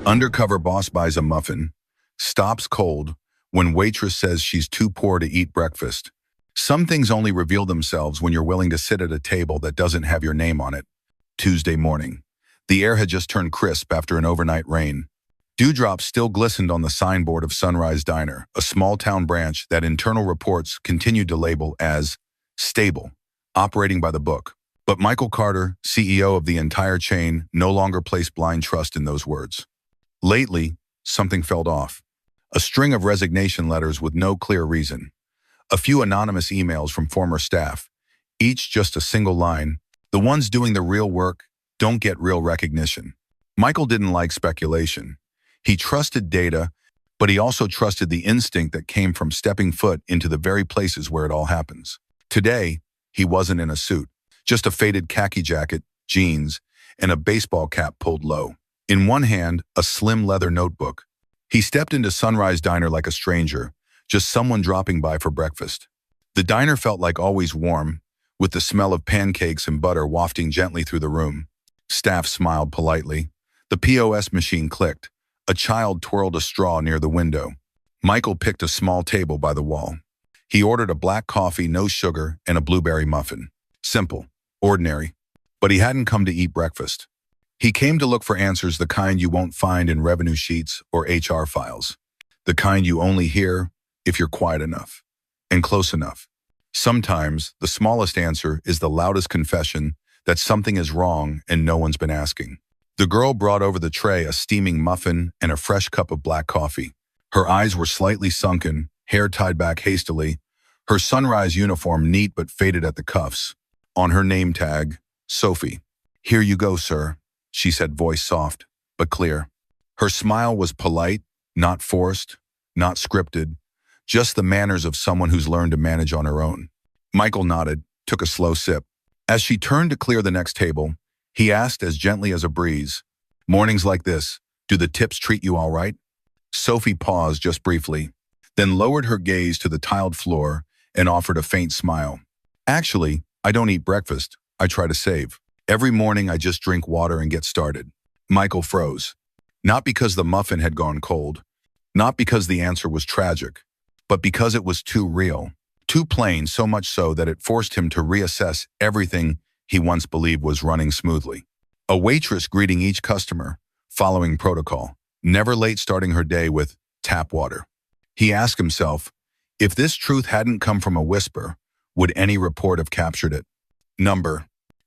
Undercover boss buys a muffin, stops cold when waitress says she's too poor to eat breakfast. Some things only reveal themselves when you're willing to sit at a table that doesn't have your name on it. Tuesday morning. The air had just turned crisp after an overnight rain. Dewdrops still glistened on the signboard of Sunrise Diner, a small-town branch that internal reports continued to label as stable, operating by the book. But Michael Carter, CEO of the entire chain, no longer placed blind trust in those words. Lately, something felt off. A string of resignation letters with no clear reason. A few anonymous emails from former staff, each just a single line. The ones doing the real work don't get real recognition. Michael didn't like speculation. He trusted data, but he also trusted the instinct that came from stepping foot into the very places where it all happens. Today, he wasn't in a suit, just a faded khaki jacket, jeans, and a baseball cap pulled low. In one hand, a slim leather notebook. He stepped into Sunrise Diner like a stranger, just someone dropping by for breakfast. The diner felt like always warm, with the smell of pancakes and butter wafting gently through the room. Staff smiled politely. The POS machine clicked. A child twirled a straw near the window. Michael picked a small table by the wall. He ordered a black coffee, no sugar, and a blueberry muffin. Simple, ordinary. But he hadn't come to eat breakfast. He came to look for answers, the kind you won't find in revenue sheets or HR files. The kind you only hear if you're quiet enough and close enough. Sometimes, the smallest answer is the loudest confession that something is wrong and no one's been asking. The girl brought over the tray a steaming muffin and a fresh cup of black coffee. Her eyes were slightly sunken, hair tied back hastily, her sunrise uniform neat but faded at the cuffs. On her name tag, Sophie. "Here you go, sir," she said, voice soft but clear. Her smile was polite, not forced, not scripted, just the manners of someone who's learned to manage on her own. Michael nodded, took a slow sip. As she turned to clear the next table, he asked as gently as a breeze, "Mornings like this, do the tips treat you all right?" Sophie paused just briefly, then lowered her gaze to the tiled floor and offered a faint smile. "Actually, I don't eat breakfast. I try to save. Every morning I just drink water and get started." Michael froze. Not because the muffin had gone cold, not because the answer was tragic, but because it was too real, too plain, so much so that it forced him to reassess everything he once believed was running smoothly. A waitress greeting each customer, following protocol, never late, starting her day with tap water. He asked himself, if this truth hadn't come from a whisper, would any report have captured it? Number.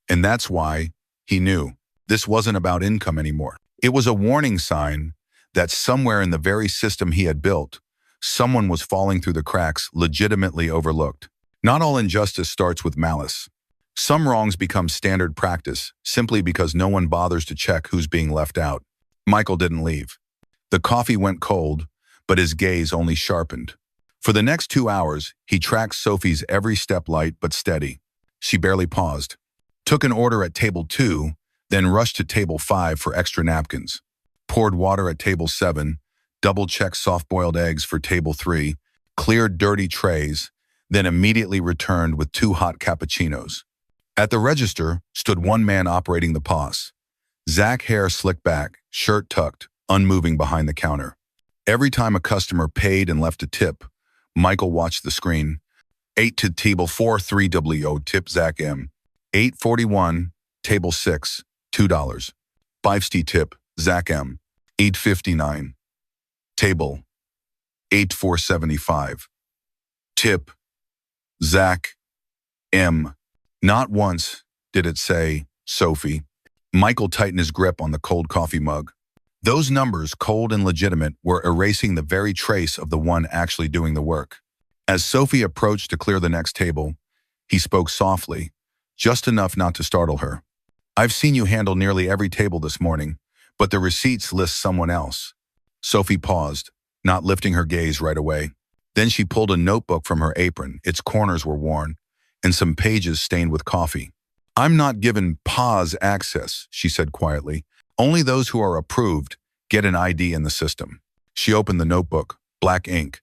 And that's why he knew this wasn't about income anymore. It was a warning sign that somewhere in the very system he had built, someone was falling through the cracks, legitimately overlooked. Not all injustice starts with malice. Some wrongs become standard practice simply because no one bothers to check who's being left out. Michael didn't leave. The coffee went cold, but his gaze only sharpened. For the next 2 hours, he tracked Sophie's every step, light but steady. She barely paused. Took an order at table 2, then rushed to table 5 for extra napkins. Poured water at table 7, double-checked soft-boiled eggs for table 3, cleared dirty trays, then immediately returned with 2 hot cappuccinos. At the register stood one man operating the POS. Zach, hair slicked back, shirt tucked, unmoving behind the counter. Every time a customer paid and left a tip, Michael watched the screen. 8 to table 4, 3 tip Zach M. 841, table 6, $2. 5 tip, Zach M. 859. Table 8475. Tip, Zach M. Not once did it say Sophie. Michael tightened his grip on the cold coffee mug. Those numbers, cold and legitimate, were erasing the very trace of the one actually doing the work. As Sophie approached to clear the next table, he spoke softly, just enough not to startle her. "I've seen you handle nearly every table this morning, but the receipts list someone else." Sophie paused, not lifting her gaze right away. Then she pulled a notebook from her apron. Its corners were worn, and some pages stained with coffee. "I'm not given POS access," she said quietly. "Only those who are approved get an ID in the system." She opened the notebook, black ink,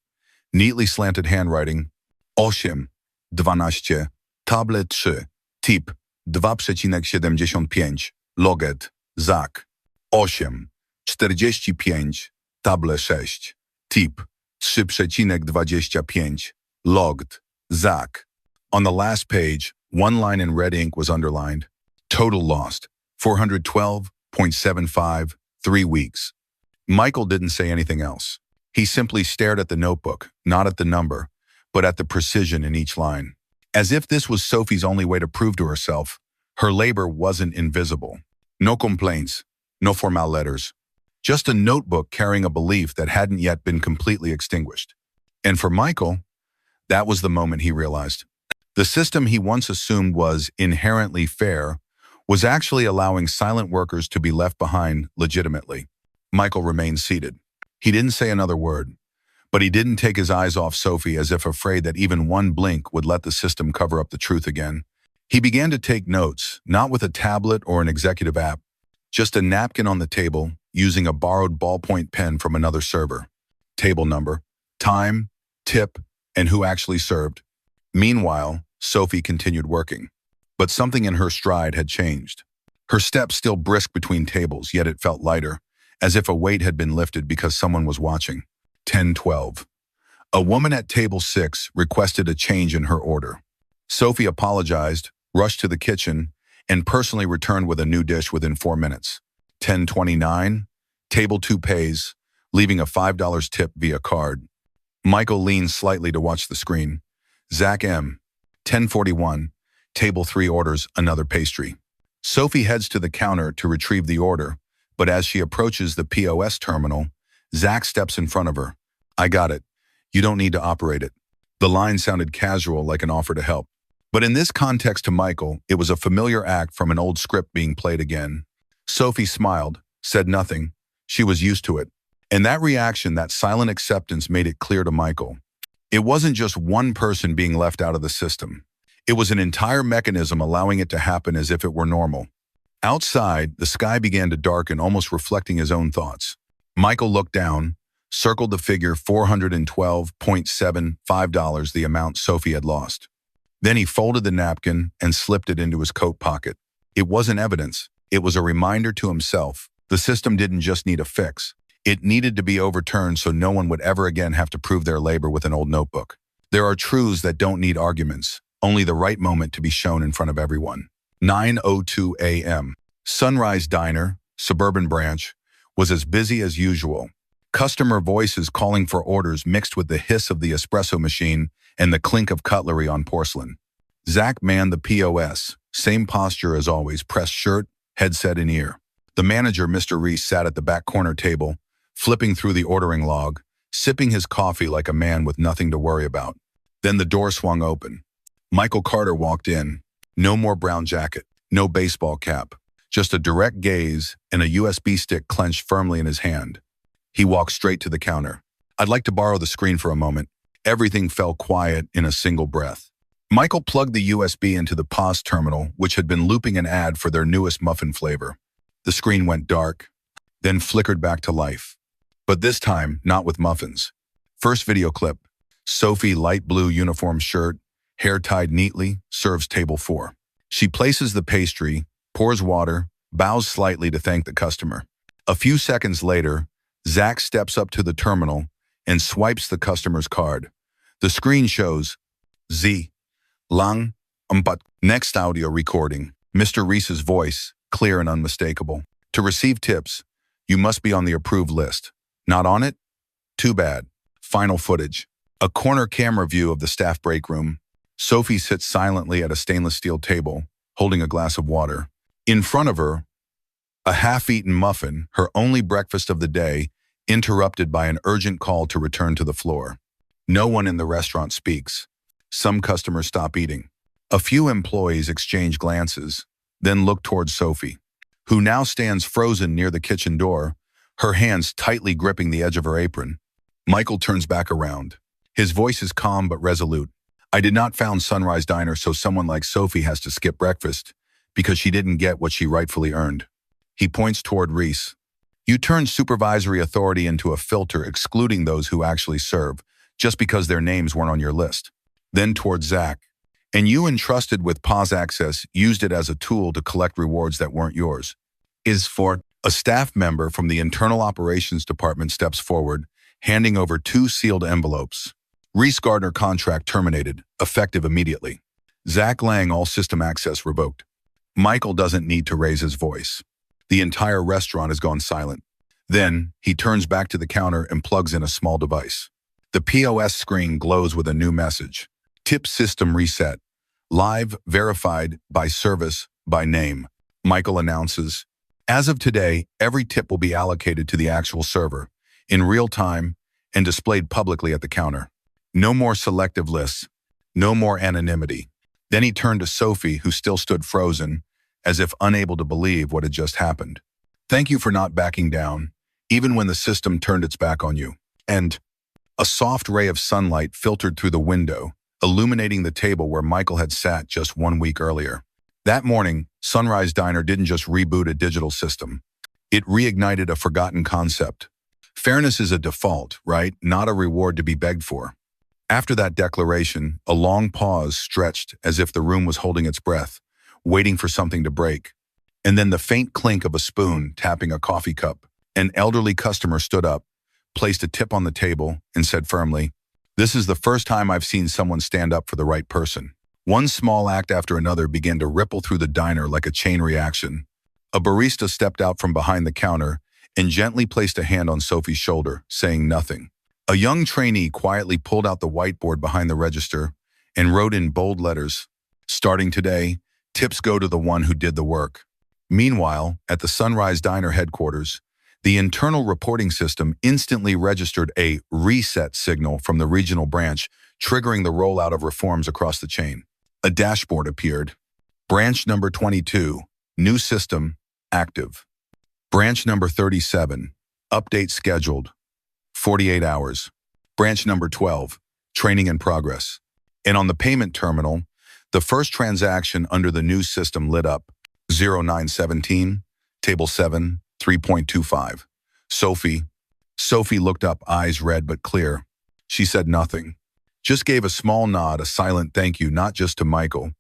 neatly slanted handwriting. 8, 12, tablet 3, tip 2,75, loget, Zak. 8, 45, table 6. Tip 3,25. Logged. Zach. On the last page, one line in red ink was underlined. Total lost. 412.75, 3 weeks. Michael didn't say anything else. He simply stared at the notebook, not at the number, but at the precision in each line. As if this was Sophie's only way to prove to herself, her labor wasn't invisible. No complaints, no formal letters. Just a notebook carrying a belief that hadn't yet been completely extinguished. And for Michael, that was the moment he realized. The system he once assumed was inherently fair was actually allowing silent workers to be left behind legitimately. Michael remained seated. He didn't say another word, but he didn't take his eyes off Sophie as if afraid that even one blink would let the system cover up the truth again. He began to take notes, not with a tablet or an executive app, just a napkin on the table using a borrowed ballpoint pen from another server. Table number, time, tip, and who actually served. Meanwhile, Sophie continued working. But something in her stride had changed. Her steps still brisk between tables, yet it felt lighter, as if a weight had been lifted because someone was watching. 10:12. A woman at table 6 requested a change in her order. Sophie apologized, rushed to the kitchen, and personally returned with a new dish within 4 minutes. 10:29. Table 2 pays, leaving a $5 tip via card. Michael leaned slightly to watch the screen. Zach M. 10:41. Table 3 orders another pastry. Sophie heads to the counter to retrieve the order, but as she approaches the POS terminal, Zach steps in front of her. I got it. You don't need to operate it. The line sounded casual, like an offer to help. But in this context to Michael, it was a familiar act from an old script being played again. Sophie smiled, said nothing. She was used to it. And that reaction, that silent acceptance, made it clear to Michael. It wasn't just one person being left out of the system. It was an entire mechanism allowing it to happen as if it were normal. Outside, the sky began to darken, almost reflecting his own thoughts. Michael looked down, circled the figure $412.75, the amount Sophie had lost. Then he folded the napkin and slipped it into his coat pocket. It wasn't evidence. It was a reminder to himself. The system didn't just need a fix. It needed to be overturned so no one would ever again have to prove their labor with an old notebook. There are truths that don't need arguments, only the right moment to be shown in front of everyone. 9:02 a.m. Sunrise Diner, Suburban Branch, was as busy as usual. Customer voices calling for orders mixed with the hiss of the espresso machine and the clink of cutlery on porcelain. Zach manned the POS, same posture as always, pressed shirt, headset in ear. The manager, Mr. Reese, sat at the back corner table, flipping through the ordering log, sipping his coffee like a man with nothing to worry about. Then the door swung open. Michael Carter walked in. No more brown jacket, no baseball cap, just a direct gaze and a USB stick clenched firmly in his hand. He walked straight to the counter. I'd like to borrow the screen for a moment. Everything fell quiet in a single breath. Michael plugged the USB into the POS terminal, which had been looping an ad for their newest muffin flavor. The screen went dark, then flickered back to life. But this time, not with muffins. First video clip. Sophie, light blue uniform shirt, hair tied neatly, serves table 4. She places the pastry, pours water, bows slightly to thank the customer. A few seconds later, Zach steps up to the terminal and swipes the customer's card. The screen shows Z. Lang. Next audio recording. Mr. Reese's voice, clear and unmistakable. To receive tips, you must be on the approved list. Not on it? Too bad. Final footage. A corner camera view of the staff break room. Sophie sits silently at a stainless steel table, holding a glass of water. In front of her, a half-eaten muffin, her only breakfast of the day, interrupted by an urgent call to return to the floor. No one in the restaurant speaks. Some customers stop eating. A few employees exchange glances, then look towards Sophie, who now stands frozen near the kitchen door, her hands tightly gripping the edge of her apron. Michael turns back around. His voice is calm but resolute. I did not found Sunrise Diner so someone like Sophie has to skip breakfast because she didn't get what she rightfully earned. He points toward Reese. You turned supervisory authority into a filter excluding those who actually serve, just because their names weren't on your list. Then toward Zach. And you, entrusted with POS access, used it as a tool to collect rewards that weren't yours. Is for A staff member from the Internal Operations Department steps forward, handing over 2 sealed envelopes. Reese Gardner contract terminated, effective immediately. Zach Lang, all system access revoked. Michael doesn't need to raise his voice. The entire restaurant has gone silent. Then, he turns back to the counter and plugs in a small device. The POS screen glows with a new message. Tip system reset. Live, verified, by service, by name. Michael announces, as of today, every tip will be allocated to the actual server, in real time, and displayed publicly at the counter. No more selective lists. No more anonymity. Then he turned to Sophie, who still stood frozen, as if unable to believe what had just happened. Thank you for not backing down, even when the system turned its back on you. And a soft ray of sunlight filtered through the window, illuminating the table where Michael had sat just 1 week earlier. That morning, Sunrise Diner didn't just reboot a digital system. It reignited a forgotten concept. Fairness is a default, right? Not a reward to be begged for. After that declaration, a long pause stretched as if the room was holding its breath, waiting for something to break. And then the faint clink of a spoon tapping a coffee cup. An elderly customer stood up, placed a tip on the table, and said firmly, "This is the first time I've seen someone stand up for the right person." One small act after another began to ripple through the diner like a chain reaction. A barista stepped out from behind the counter and gently placed a hand on Sophie's shoulder, saying nothing. A young trainee quietly pulled out the whiteboard behind the register and wrote in bold letters, "Starting today, tips go to the one who did the work." Meanwhile, at the Sunrise Diner headquarters, the internal reporting system instantly registered a reset signal from the regional branch, triggering the rollout of reforms across the chain. A dashboard appeared. Branch number 22, new system, active. Branch number 37, update scheduled, 48 hours. Branch number 12, training in progress. And on the payment terminal, the first transaction under the new system lit up, 0917, table 7, 3.25. Sophie looked up, eyes red but clear. She said nothing. Just gave a small nod, a silent thank you, not just to Michael,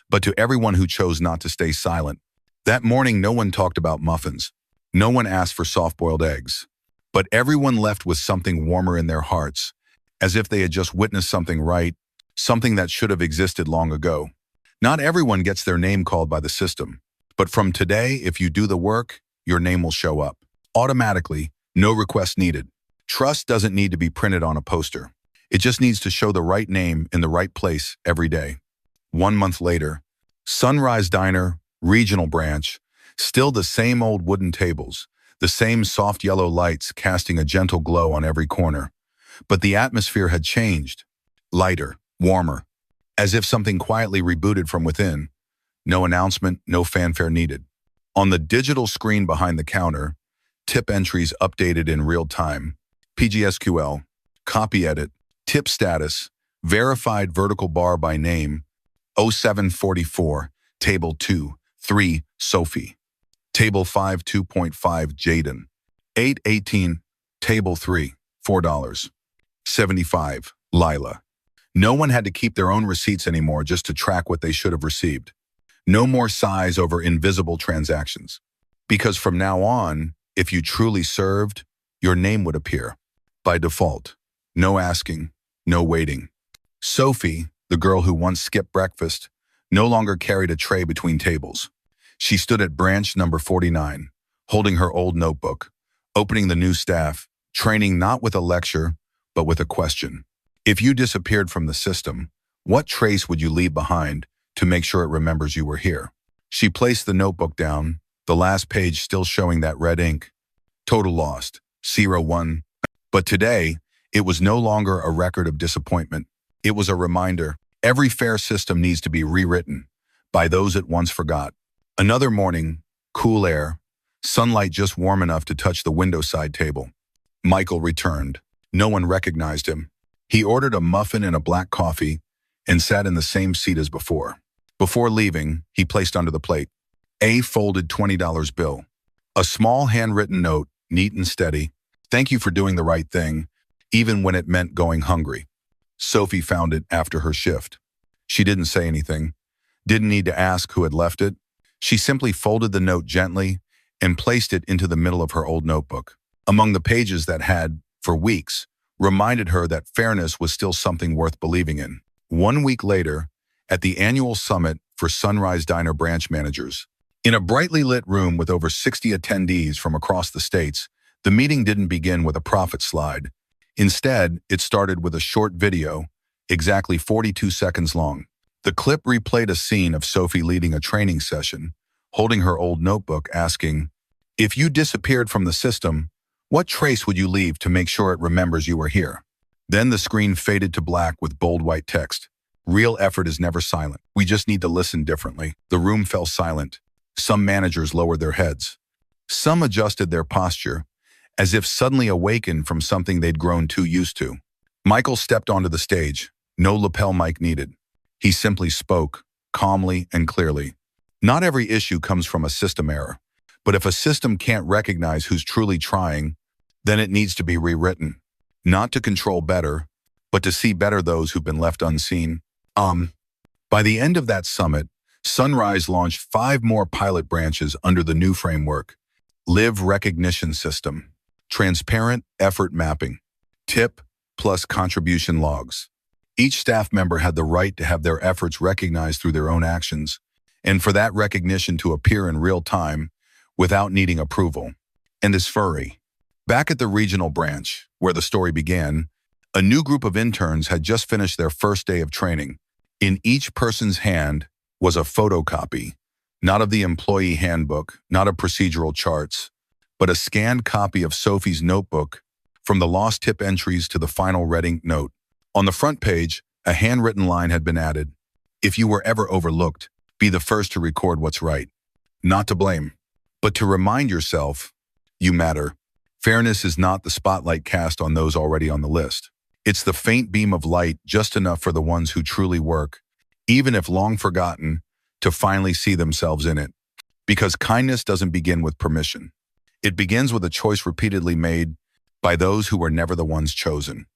but to everyone who chose not to stay silent. That morning, no one talked about muffins. No one asked for soft-boiled eggs. But everyone left with something warmer in their hearts, as if they had just witnessed something right, something that should have existed long ago. Not everyone gets their name called by the system, but from today, if you do the work, your name will show up. Automatically, no request needed. Trust doesn't need to be printed on a poster. It just needs to show the right name in the right place every day. 1 month later, Sunrise Diner, regional branch, still the same old wooden tables, the same soft yellow lights casting a gentle glow on every corner. But the atmosphere had changed. Lighter, warmer, as if something quietly rebooted from within. No announcement, no fanfare needed. On the digital screen behind the counter, tip entries updated in real time. PGSQL, copy edit, tip status, verified vertical bar by name, 0744, table 2, 3, Sophie. Table 5, 2.5, Jaden. 818, table 3, $4. 75, Lila. No one had to keep their own receipts anymore just to track what they should have received. No more sighs over invisible transactions. Because from now on, if you truly served, your name would appear. By default. No asking, no waiting. Sophie, the girl who once skipped breakfast, no longer carried a tray between tables. She stood at branch number 49, holding her old notebook, opening the new staff, training not with a lecture, but with a question. If you disappeared from the system, what trace would you leave behind to make sure it remembers you were here? She placed the notebook down, the last page still showing that red ink. Total lost, 0-1. But today, it was no longer a record of disappointment. It was a reminder. Every fair system needs to be rewritten by those it once forgot. Another morning, cool air, sunlight just warm enough to touch the window-side table. Michael returned. No one recognized him. He ordered a muffin and a black coffee and sat in the same seat as before. Before leaving, he placed under the plate a folded $20 bill, a small handwritten note, neat and steady. Thank you for doing the right thing, even when it meant going hungry. Sophie found it after her shift. She didn't say anything, didn't need to ask who had left it. She simply folded the note gently and placed it into the middle of her old notebook. Among the pages that had, for weeks, reminded her that fairness was still something worth believing in. 1 week later, at the annual summit for Sunrise Diner branch managers, in a brightly lit room with over 60 attendees from across the states, the meeting didn't begin with a profit slide. Instead, it started with a short video, exactly 42 seconds long. The clip replayed a scene of Sophie leading a training session, holding her old notebook, asking, "If you disappeared from the system, what trace would you leave to make sure it remembers you were here?" Then the screen faded to black with bold white text. "Real effort is never silent. We just need to listen differently." The room fell silent. Some managers lowered their heads. Some adjusted their posture, as if suddenly awakened from something they'd grown too used to. Michael stepped onto the stage. No lapel mic needed. He simply spoke, calmly and clearly. Not every issue comes from a system error, but if a system can't recognize who's truly trying, then it needs to be rewritten. Not to control better, but to see better those who've been left unseen. By the end of that summit, Sunrise launched 5 more pilot branches under the new framework: Live Recognition System, Transparent Effort Mapping, Tip plus Contribution Logs. Each staff member had the right to have their efforts recognized through their own actions, and for that recognition to appear in real time without needing approval. And as furry. Back at the regional branch, where the story began, a new group of interns had just finished their first day of training. In each person's hand was a photocopy, not of the employee handbook, not of procedural charts, but a scanned copy of Sophie's notebook, from the lost tip entries to the final red ink note. On the front page, a handwritten line had been added: "If you were ever overlooked, be the first to record what's right. Not to blame, but to remind yourself you matter." Fairness is not the spotlight cast on those already on the list. It's the faint beam of light, just enough for the ones who truly work, even if long forgotten, to finally see themselves in it. Because kindness doesn't begin with permission. It begins with a choice repeatedly made by those who were never the ones chosen.